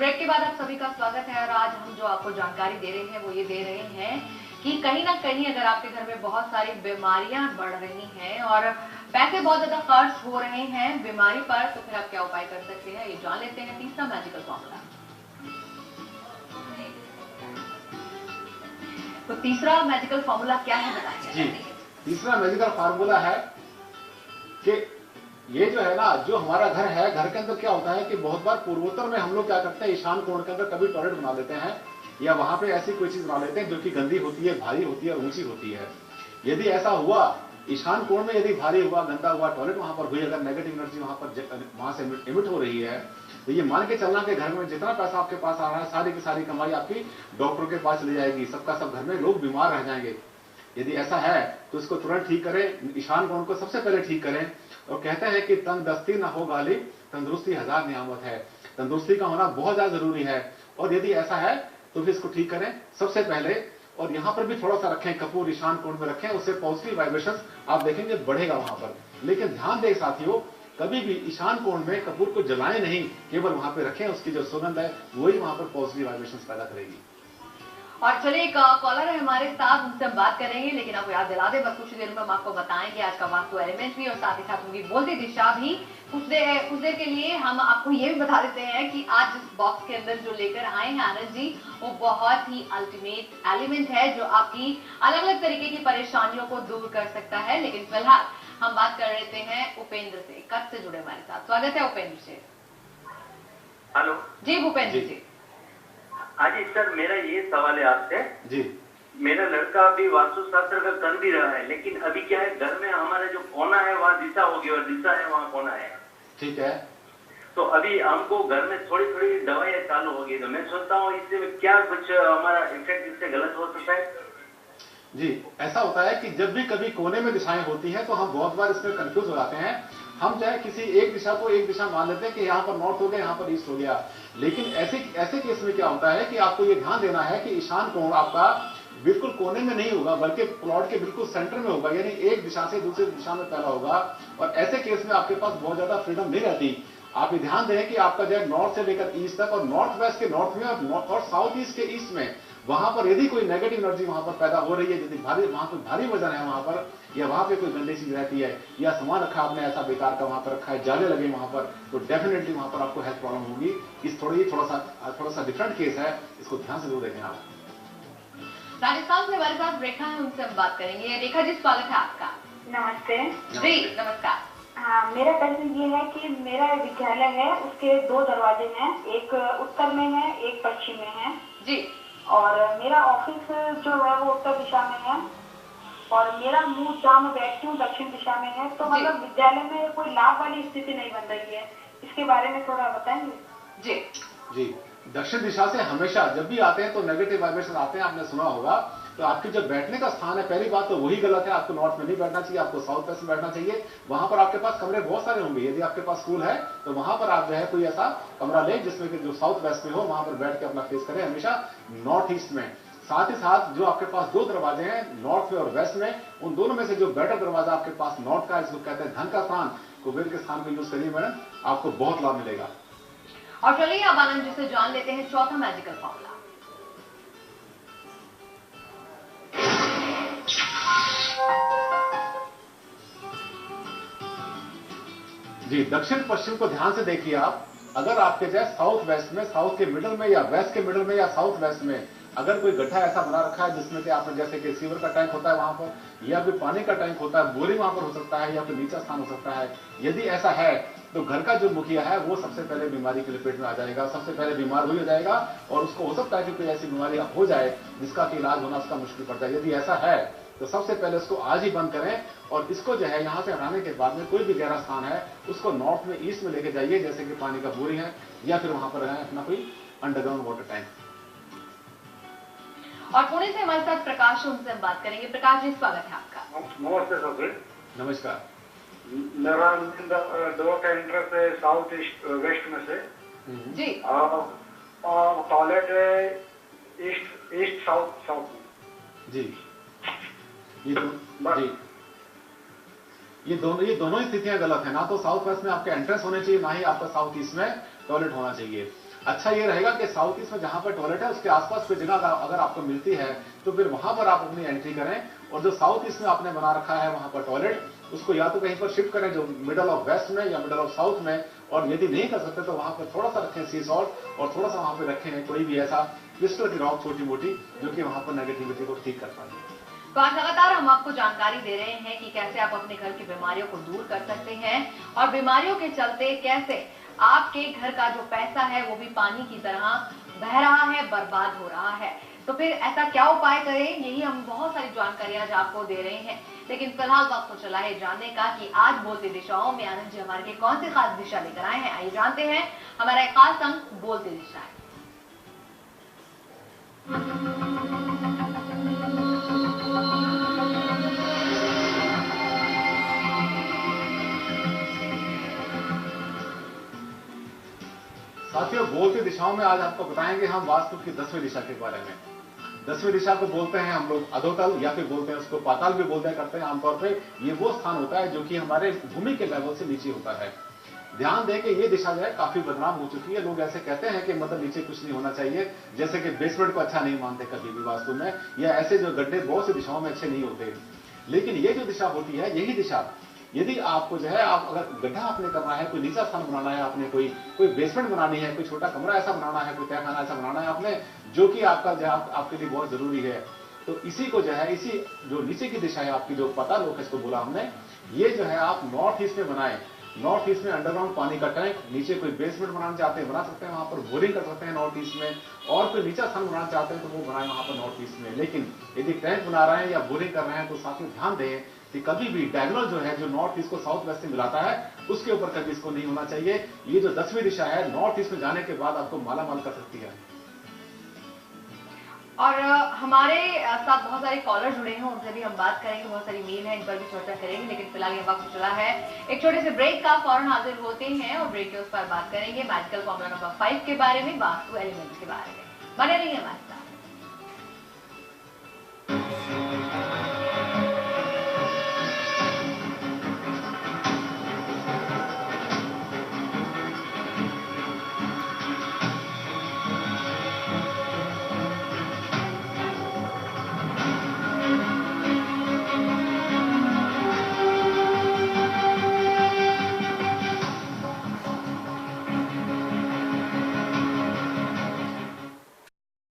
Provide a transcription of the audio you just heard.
Break के बाद आप सभी का स्वागत है और आज हम जो आपको जानकारी दे रहे हैं वो ये दे रहे हैं कि कहीं ना कहीं अगर आपके घर में बहुत सारी बीमारियां बढ़ रही हैं और पैसे बहुत ज्यादा खर्च हो रहे हैं बीमारी पर, तो फिर आप क्या उपाय कर सकते हैं, ये जान लेते हैं तीसरा मैजिकल फॉर्मूला। तो तीसरा मैजिकल फॉर्मूला क्या है बताइए। जी, तीसरा मैजिकल फार्मूला है कि ये जो है ना, जो हमारा घर है, घर के अंदर क्या होता है कि बहुत बार पूर्वोत्तर में हम लोग क्या करते हैं, ईशान कोण के अंदर कभी टॉयलेट बना लेते हैं या वहां पे ऐसी कोई चीज बना लेते हैं जो कि गंदी होती है, भारी होती है और ऊंची होती है। यदि ऐसा हुआ, ईशान कोण में यदि भारी हुआ, गंदा हुआ टॉयलेट वहां पर हुई, अगर नेगेटिव एनर्जी वहां से इमिट हो रही है, तो ये मान के चलना कि घर में जितना पैसा आपके पास आ रहा है, सारी की सारी कमाई आपकी डॉक्टर के पास चली जाएगी, सबका सब घर में लोग बीमार रह जाएंगे। यदि ऐसा है तो इसको तुरंत ठीक करें, ईशान कोण को सबसे पहले ठीक करें। और कहते हैं कि तंदुरुस्ती न हो गाली, तंदुरुस्ती हजार नियामत है। तंदुरुस्ती का होना बहुत ज्यादा जरूरी है और यदि ऐसा है तो फिर इसको ठीक करें सबसे पहले। और यहां पर भी थोड़ा सा रखें, कपूर ईशान कोण में रखें, उससे पॉजिटिव वाइब्रेशन आप देखेंगे बढ़ेगा वहां पर। लेकिन ध्यान दें साथियों, कभी भी ईशान कोण में कपूर को जलाएं नहीं, केवल वहां पर रखें, उसकी जो सुगंध है वही वहां पर पॉजिटिव वाइब्रेशन पैदा करेगी। और चलिए एक कॉलर है हमारे साथ, उनसे हम बात करेंगे, लेकिन आपको याद दिला दें बस कुछ देर में हम आपको बताएंगे आज का वास्तु एलिमेंट भी और साथ ही साथ उनकी बोलती दिशा भी। कुछ देर के लिए हम आपको ये भी बता देते हैं कि आज इस बॉक्स के अंदर जो लेकर आए हैं आनंद जी, वो बहुत ही अल्टीमेट एलिमेंट है जो आपकी अलग अलग तरीके की परेशानियों को दूर कर सकता है। लेकिन फिलहाल हम बात कर लेते हैं उपेंद्र से, कच्छ से जुड़े हमारे साथ। स्वागत है उपेंद्र से। हेलो जी भूपेंद्र जी। हाँ जी सर, मेरा ये सवाल है आपसे जी। मेरा लड़का अभी वास्तुशास्त्र का कर भी रहा है, लेकिन अभी क्या है, घर में हमारा जो कोना है वहाँ दिशा होगी और दिशा है वहाँ कोना है। ठीक है। तो अभी हमको घर में थोड़ी थोड़ी दवाइयाँ चालू होगी, तो मैं सोचता हूँ इससे क्या कुछ हमारा इफेक्ट इससे गलत हो सकता है। जी, ऐसा होता है कि जब भी कभी कोने में दिशाएं होती हैं तो हम बहुत बार इसमें कंफ्यूज हो जाते हैं। हम चाहे किसी एक दिशा को एक दिशा मान लेते हैं कि यहाँ पर नॉर्थ हो गया, यहाँ पर ईस्ट हो गया। लेकिन ऐसे केस में क्या होता है कि आपको ये ध्यान देना है कि ईशान कोण आपका बिल्कुल कोने में नहीं होगा, बल्कि प्लॉट के बिल्कुल सेंटर में होगा, यानी एक दिशा से दूसरी दिशा में फैला होगा। और ऐसे केस में आपके पास बहुत ज्यादा फ्रीडम नहीं रहती। आप ये ध्यान दें कि आपका जो है नॉर्थ से लेकर ईस्ट तक और नॉर्थ वेस्ट के नॉर्थ में और साउथ ईस्ट के ईस्ट में, वहां पर यदि कोई नेगेटिव एनर्जी वहां पर पैदा हो रही है, यदि वहां कोई भारी वजन है वहां पर, या वहां पे कोई गंदी चीज रहती है, या सामान रखा आपने ऐसा बेकार का वहां पर रखा है, जाले लगे वहां पर, तो डेफिनेटली वहां पर आपको हेल्थ प्रॉब्लम होगी। इस थोड़ा सा डिफरेंट केस है, इसको ध्यान से जरूर देखें आप। राजस्थान से हमारे साथ रेखा है, उनसे हम बात करेंगे। रेखा जी, स्वागत है आपका। नमस्ते जी नमस्कार। हाँ, मेरा प्रश्न ये है कि मेरा विद्यालय है, उसके 2 दरवाजे हैं, एक उत्तर में है, एक पश्चिम में है जी। और मेरा ऑफिस जो है वो उत्तर दिशा में है और मेरा मुंह जहाँ मैं बैठती हूँ दक्षिण दिशा में है। तो मतलब विद्यालय में कोई लाभ वाली स्थिति नहीं बन रही है, इसके बारे में थोड़ा बताएंगे। जी जी, दक्षिण दिशा से हमेशा जब भी आते हैं तो नेगेटिव वाइब्रेशन आते हैं, आपने सुना होगा। तो आपकी जो बैठने का स्थान है, पहली बात तो वही गलत है, आपको नॉर्थ में नहीं बैठना चाहिए, आपको साउथ वेस्ट में बैठना चाहिए। वहां पर आपके पास कमरे बहुत सारे होंगे, यदि आपके पास स्कूल है तो वहां पर आप जो है कोई ऐसा कमरा लें जिसमें कि जो साउथ वेस्ट में हो, वहां पर बैठ के अपना फेस करें हमेशा नॉर्थ ईस्ट में। साथ ही साथ जो आपके पास 2 दरवाजे हैं नॉर्थ में और वेस्ट में, उन दोनों में से जो बेटर दरवाजा आपके पास नॉर्थ का है, जिसको कहते हैं धन का स्थान, कुबेर के स्थान को यूज करिए मैडम, आपको बहुत लाभ मिलेगा। और चलिए अब आनंद जी से जान लेते हैं चौथा मैजिकल फॉर्मूला। जी, दक्षिण पश्चिम को ध्यान से देखिए आप। अगर आपके जो साउथ वेस्ट में, साउथ के मिडल में या वेस्ट के मिडल में या साउथ वेस्ट में अगर कोई गड्ढा ऐसा बना रखा है जिसमें कि आपने जैसे कि सीवर का टैंक होता है वहां पर, या फिर पानी का टैंक होता है, बोरिंग वहां पर हो सकता है, या फिर नीचा स्थान हो सकता है, यदि ऐसा है तो घर का जो मुखिया है वो सबसे पहले बीमारी के लपेट में आ जाएगा, सबसे पहले बीमार हो जाएगा और उसको हो सकता है कि कोई ऐसी बीमारी हो जाए जिसका कि इलाज होना उसका मुश्किल पड़ जाए। यदि ऐसा है तो सबसे पहले उसको आज ही बंद करें और इसको जो है यहां से हटाने के बाद में कोई भी गहरा स्थान है उसको नॉर्थ में ईस्ट में लेके जाइए, जैसे कि पानी का बोरिंग है या फिर वहां पर है अपना कोई अंडरग्राउंड वाटर टैंक। और पुणे से हमारे साथ प्रकाश, उनसे हम बात करेंगे। प्रकाश जी, स्वागत है आपका। नमस्ते सर। नमस्कार। मेरा डोर का एंट्रेंस है साउथ ईस्ट वेस्ट में से जी। टॉयलेट है ईस्ट साउथ में। जी, ये दोनों ही स्थितियां गलत है। ना तो साउथ वेस्ट में आपके एंट्रेंस होने चाहिए, ना ही आपका साउथ ईस्ट में टॉयलेट होना चाहिए। अच्छा ये रहेगा कि साउथ ईस्ट में जहां पर टॉयलेट है उसके आसपास कोई जगह अगर आपको मिलती है तो फिर वहां पर आप अपनी एंट्री करें, और जो साउथ ईस्ट में आपने बना रखा है वहां पर टॉयलेट, उसको या तो कहीं पर शिफ्ट करें जो मिडल ऑफ वेस्ट में या मिडल ऑफ साउथ में, और यदि नहीं कर सकते तो वहां पर थोड़ा सा रखें सी सॉल्ट, और थोड़ा सा वहां पर रखें कोई भी ऐसा क्रिस्टल की रॉक छोटी मोटी जो कि वहां पर नेगेटिविटी को ठीक कर पाए। तो आज लगातार हम आपको जानकारी दे रहे हैं कि कैसे आप अपने घर की बीमारियों को दूर कर सकते हैं, और बीमारियों के चलते कैसे आपके घर का जो पैसा है वो भी पानी की तरह बह रहा है, बर्बाद हो रहा है। तो फिर ऐसा क्या उपाय करें, यही हम बहुत सारी जानकारी आज आपको दे रहे हैं। लेकिन फिलहाल वक्त तो चला है जानने का कि आज बोलती दिशाओं में आनंद जी हमारे लिए कौन सी खास दिशा लेकर आए हैं। आइए जानते हैं हमारा एक खास अंक बोलती दिशाएं। साथियों, बोलती दिशाओं में आज आपको बताएंगे हम वास्तु की 10वीं दिशा के बारे में। 10वीं दिशा को बोलते हैं हम लोग अधोतल, या फिर बोलते हैं उसको पाताल भी बोलते करते हैं आमतौर पे। ये वो स्थान होता है जो कि हमारे भूमि के लेवल से नीचे होता है। ध्यान दें कि ये दिशा जो है काफी बदनाम हो चुकी है। लोग ऐसे कहते हैं कि मतलब नीचे कुछ नहीं होना चाहिए, जैसे कि बेसमेंट को अच्छा नहीं मानते कभी भी वास्तु में, या ऐसे जो गड्ढे बहुत सी दिशाओं में अच्छे नहीं होते। लेकिन ये जो दिशा होती है, यही दिशा यदि आपको जो है, आप अगर गड्ढा आपने करना है, कोई नीचा स्थान बनाना है आपने, कोई बेसमेंट बनानी है, कोई छोटा कमरा ऐसा बनाना है, कोई तहखाना ऐसा बनाना है आपने, जो कि आपका जो आपके लिए बहुत जरूरी है, तो इसी को जो है, इसी जो नीचे की दिशा है आपकी, जो पाताल लोक इसको बोला हमने, ये जो है आप नॉर्थ ईस्ट में बनाए। नॉर्थ ईस्ट में अंडरग्राउंड पानी का टैंक, नीचे कोई बेसमेंट बनाना चाहते हैं बना सकते हैं, वहां पर बोरिंग कर सकते हैं नॉर्थ ईस्ट में, और कोई नीचा स्थान बनाना चाहते हैं तो वो बनाए वहां पर नॉर्थ ईस्ट में। लेकिन यदि टैंक बना रहे हैं या बोरिंग कर रहे हैं तो साथ में ध्यान दें कि कभी भी डायगोनल जो है, जो नॉर्थ ईस्ट को साउथ वेस्ट से मिलाता है, उसके ऊपर कभी इसको नहीं होना चाहिए। ये जो 10वीं दिशा है, नॉर्थ ईस्ट में जाने के बाद आपको माला माल कर सकती है। और हमारे साथ बहुत सारे कॉलर जुड़े हैं, उनसे भी हम बात करेंगे, बहुत सारी मेल है, इन पर भी चर्चा करेंगे। लेकिन फिलहाल ये वक्त चला है एक छोटे से ब्रेक का, फौरन हाजिर होते हैं और ब्रेक के उस पर बात करेंगे मैजिकल फॉर्मूला नंबर 5 के बारे में, वास्तु एलिमेंट्स के बारे में। बने रहिए हमारे।